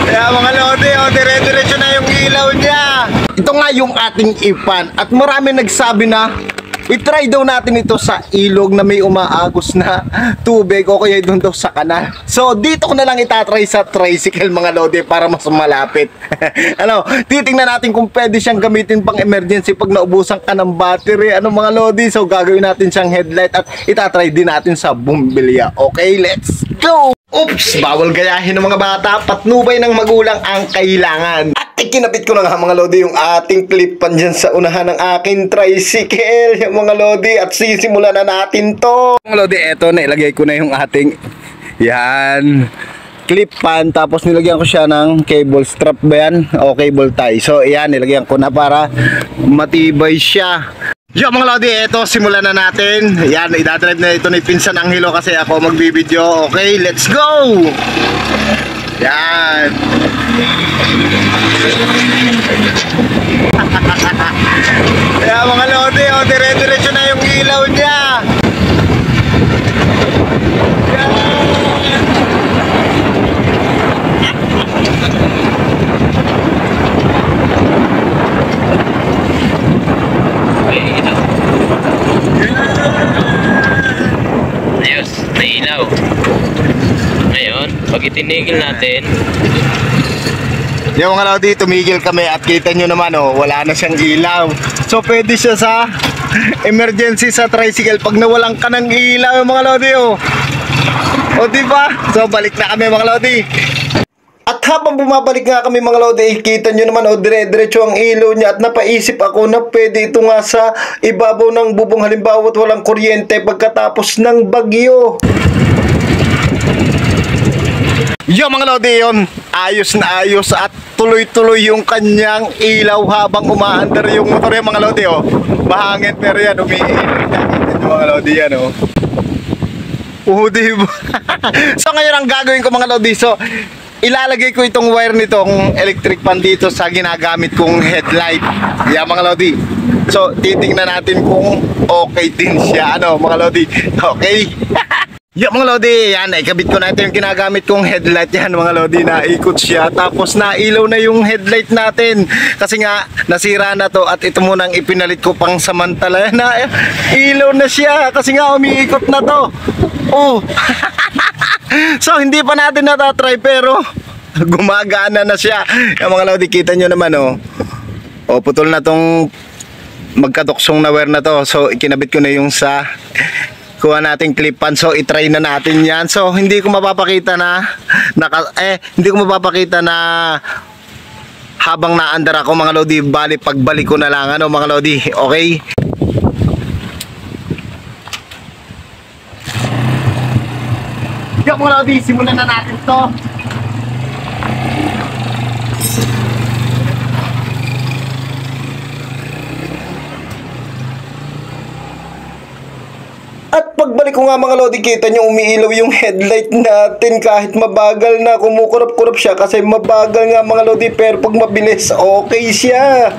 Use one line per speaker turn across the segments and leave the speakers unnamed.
Kaya mga lodi, dire-diretso na yung ilaw niya. Ito nga yung ating ipan. At marami nagsabi na i-try daw natin ito sa ilog na may umaagos na tubig o kaya doon daw sa kanal. So dito ko na lang itatry sa tricycle mga lodi para mas malapit. Ano, titingnan natin kung pwede siyang gamitin pang emergency pag naubusan ka ng battery. Ano mga lodi, so gagawin natin siyang headlight at itatry din natin sa bumbilya. Okay, let's go! Oops, bawal gayahin ng mga bata, patnubay ng magulang ang kailangan. At ikinapit ko na nga mga lodi yung ating clip-pan dyan sa unahan ng aking tricycle, yung mga lodi, at sisimulan na natin to. Mga lodi, eto na, ilagay ko na yung ating, yan, clip-pan, tapos nilagyan ko siya ng cable strap ba yan? O cable tie. So yan, nilagyan ko na para matibay siya. Yo mga lodi, eto, simulan na natin. Yan, idadrive na ito ni Pinsan Angelo kasi ako magbibideo. Okay, let's go! Yan. Kaya mga lodi, dire-diretso na yung ilaw niya. Yan.
Ayos, nailaw. Ngayon, pag itinigil natin,
yung mga lodi, tumigil kami at kita nyo naman, oh, wala na siyang ilaw. So pwede siya sa emergency sa tricycle pag nawalan ka ng ilaw yung mga lodi, oh. O diba? So balik na kami mga lodi. At habang bumabalik nga kami mga lodi, kita nyo naman, oh, dire-diretso ang ilaw niya. At napaisip ako na pwede ito nga sa ibabaw ng bubong, halimbawa at walang kuryente pagkatapos ng bagyo. Yo mga lodi, yun, ayos na ayos at tuloy-tuloy yung kanyang ilaw habang umaandar yung motor yung mga lodi, oh. Mahangin pero yan, umiilaw yung mga lodi yan, oh. Diba? So ngayon ang gagawin ko mga lodi, so ilalagay ko itong wire nitong electric pan dito sa ginagamit kong headlight. Yan mga lodi. So titingnan natin kung okay din siya, ano mga lodi. Okay. Yan mga lodi, yan, ikabit ko na ito yung ginagamit kong headlight. Yan mga lodi, naikot siya. Tapos nailaw na yung headlight natin. Kasi nga, nasira na to at ito munang ipinalit ko pang samantala. Na, ilaw na siya kasi nga umiikot na to. Oh. So hindi pa natin natatry pero gumagana na siya. Yung mga lodi, kita nyo naman, oh. Oh, putol na tong magkatuksong na wire na to. So ikinabit ko na yung sa kuha nating clip-pan. So i-try na natin yan. So hindi ko mapapakita na hindi ko mapapakita na habang naandar ako mga lodi, bali pagbalik ko na lang, ano mga lodi. Okay. Yo mga lodi, simulan na natin to. At pagbalik ko nga mga lodi, kita nyo umiilaw yung headlight natin kahit mabagal na, kumukurap-kurap siya kasi mabagal nga mga lodi, pero pag mabilis okay siya.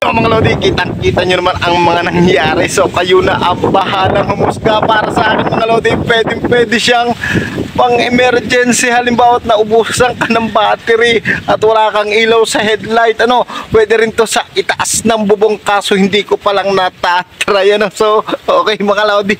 So, mga lodi, kita nyo naman ang mga nangyari. So kayo na ang bahalang humusga. Para sa akin mga lodi, pwede siyang pang emergency. Halimbawa na ubusan ka ng battery at wala kang ilaw sa headlight, ano, pwede rin to sa itaas ng bubong, kaso hindi ko palang natatry, ano. So okay mga lodi.